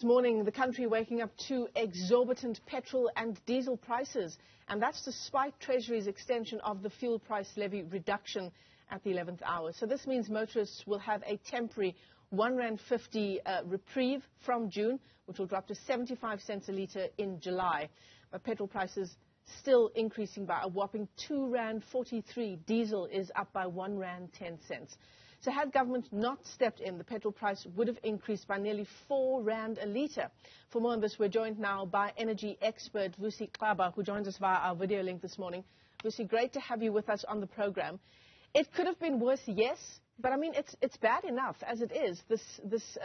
This morning, the country waking up to exorbitant petrol and diesel prices, and that's despite Treasury's extension of the fuel price levy reduction at the 11th hour. So this means motorists will have a temporary R1.50 reprieve from June, which will drop to 75 cents a litre in July. But petrol prices still increasing by a whopping R2.43. Diesel is up by R1.10. So had government not stepped in, the petrol price would have increased by nearly R4 a litre. For more on this, we're joined now by energy expert Vusi Xaba, who joins us via our video link this morning. Vusi, great to have you with us on the program. It could have been worse, yes, but I mean, it's bad enough as it is, this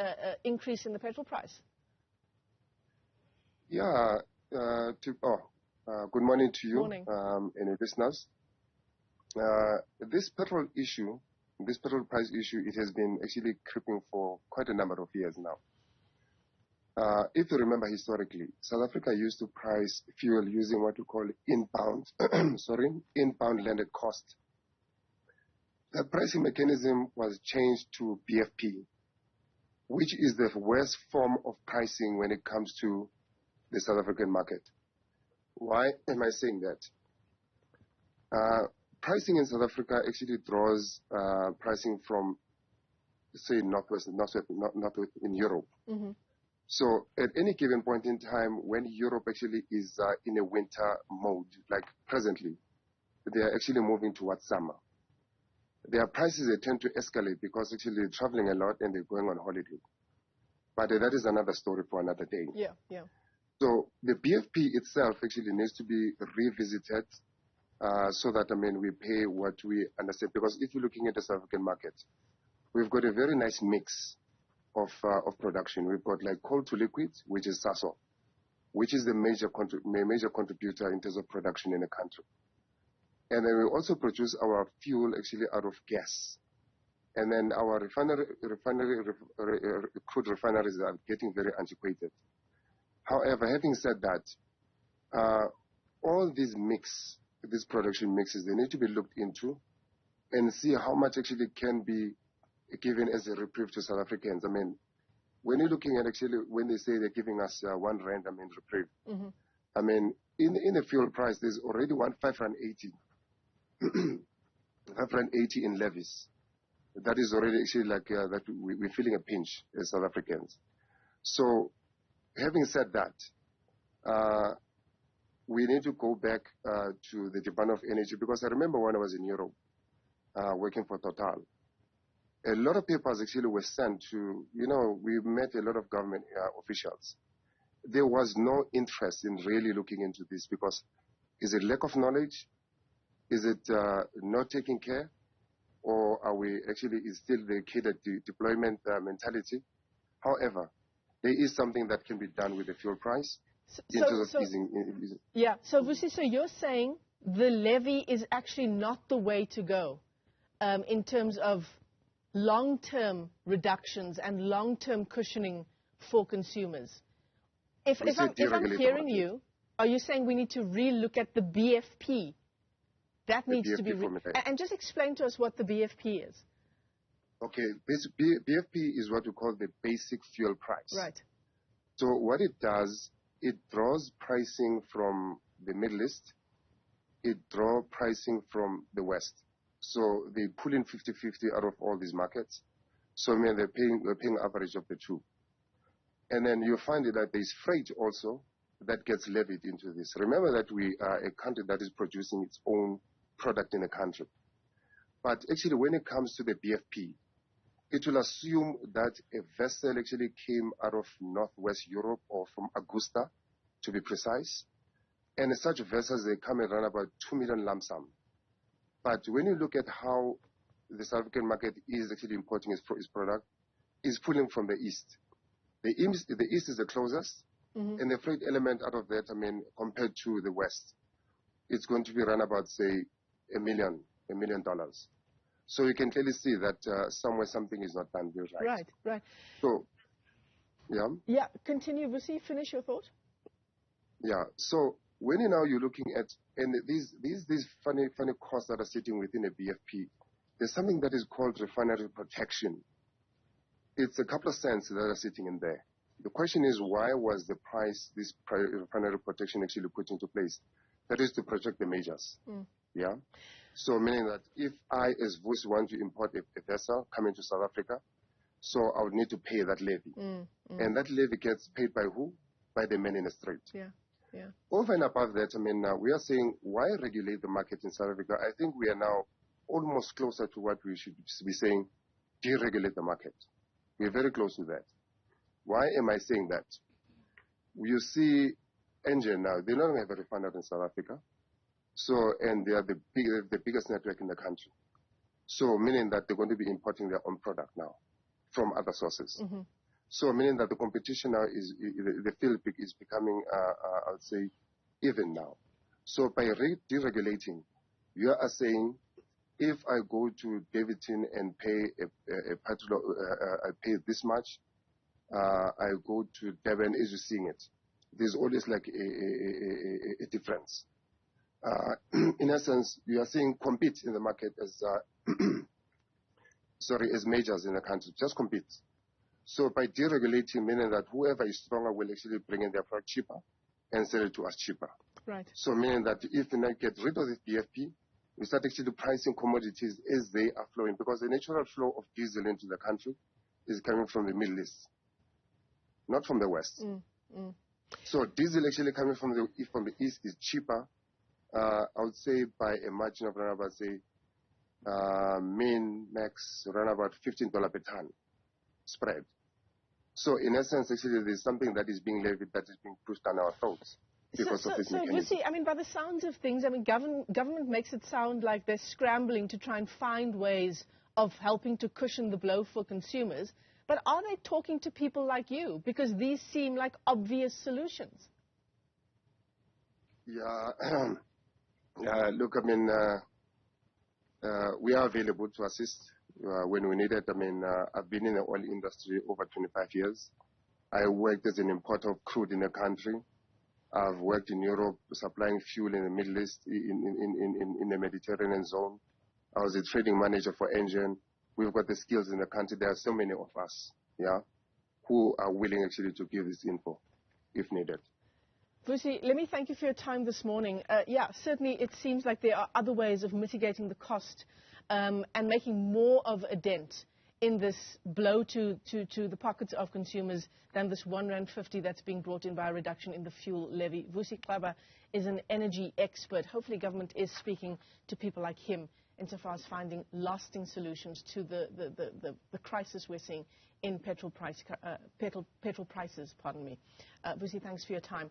increase in the petrol price. Yeah, good morning to you, Morning. And your listeners. This petrol price issue, it has been actually creeping for quite a number of years now. If you remember historically, South Africa used to price fuel using what we call inbound landed cost. That pricing mechanism was changed to BFP, which is the worst form of pricing when it comes to the South African market. Why am I saying that? Pricing in South Africa actually draws pricing from, say, northwest in Europe. Mm-hmm. So at any given point in time, when Europe actually is in a winter mode, like presently, they are actually moving towards summer. Their prices, they tend to escalate because actually they're traveling a lot and they're going on holiday. But that is another story for another day. Yeah, yeah. So the BFP itself actually needs to be revisited so that, we pay what we understand. Because if you're looking at the South African market, we've got a very nice mix of production. We've got like coal to liquid, which is SASO, which is the major contributor in terms of production in the country. And then we also produce our fuel actually out of gas. And then our crude refineries are getting very antiquated. However, having said that, all these production mixes, they need to be looked into and see how much actually can be given as a reprieve to South Africans. When you're looking at actually, when they say they're giving us R1 reprieve, mm-hmm. In the fuel price, there's already R5.80 in levies. That is already actually like that we're feeling a pinch as South Africans. So, having said that, we need to go back to the Department of Energy, because I remember when I was in Europe working for Total, a lot of papers actually were sent to, we met a lot of government officials. There was no interest in really looking into this because is it lack of knowledge? Is it not taking care? Or are we actually, is still the catered deployment mentality? However, there is something that can be done with the fuel price. Yeah, so Vusi, so you're saying the levy is actually not the way to go in terms of long-term reductions and long-term cushioning for consumers. If I'm hearing you, are you saying we need to re-look at the BFP? That needs to be... And just explain to us what the BFP is. Okay, this BFP is what we call the basic fuel price. Right. So what it does, it draws pricing from the Middle East. It draws pricing from the West. So they pull in 50-50 out of all these markets. So we're paying average of the two. And then you find that there's freight also that gets levied into this. Remember that we are a country that is producing its own product in the country. But actually when it comes to the BFP, it will assume that a vessel actually came out of Northwest Europe or from Augusta, to be precise. And such vessels, they come around about 2 million lump sum. But when you look at how the South African market is actually importing its product, it's pulling from the East. The East is the closest, mm-hmm. and the freight element out of that, compared to the West, it's going to be around about, say, $1 million. So you can clearly see that somewhere something is not done right. Right. So, yeah. Yeah, continue, Vusi. Finish your thought. Yeah. So when you're looking at these funny costs that are sitting within a BFP, there's something that is called refinery protection. It's a couple of cents that are sitting in there. The question is, why was the price, this refinery protection actually put into place? That is to protect the majors. Yeah. So meaning that if I, as Vusi, want to import a vessel coming to South Africa, so I would need to pay that levy. And that levy gets paid by who? By the men in the street. Yeah. Yeah. Over and above that, I mean, we are saying, why regulate the market in South Africa? I think we are now almost closer to what we should be saying, deregulate the market. We are very close to that. Why am I saying that? You see, Engen now, they don't have a refinery in South Africa. So, and they are the biggest network in the country. So, meaning that they're going to be importing their own product now from other sources. So, meaning that the competition now is, the field is becoming, I would say, even now. So, by deregulating, you are saying, if I go to Davidson and pay a petrol, I pay this much, I go to Durban, as you're seeing it, there's always like a difference. In essence, you are saying compete in the market as, as majors in the country, just compete. So by deregulating, meaning that whoever is stronger will actually bring in their product cheaper and sell it to us cheaper. Right. So meaning that if we get rid of this DFP, we start actually pricing commodities as they are flowing, because the natural flow of diesel into the country is coming from the Middle East, not from the West. So diesel actually coming from the East is cheaper, I would say by a margin of around about, say, max around about $15 per ton spread. So in essence, actually, there's something that is being levied that is being pushed down our throats because of this mechanism. Vusi, I mean, by the sounds of things, I mean, government makes it sound like they're scrambling to try and find ways of helping to cushion the blow for consumers. But are they talking to people like you? Because these seem like obvious solutions. Yeah. Look, I mean, we are available to assist when we need it. I mean, I've been in the oil industry over 25 years. I worked as an importer of crude in the country. I've worked in Europe supplying fuel in the Middle East, in the Mediterranean zone. I was a trading manager for Engen. We've got the skills in the country. There are so many of us, yeah, who are willing actually to give this info if needed. Vusi, let me thank you for your time this morning. Yeah, certainly it seems like there are other ways of mitigating the cost and making more of a dent in this blow to the pockets of consumers than this R1.50 that's being brought in by a reduction in the fuel levy. Vusi Xaba is an energy expert. Hopefully government is speaking to people like him insofar as finding lasting solutions to the crisis we're seeing in petrol prices. Vusi, thanks for your time.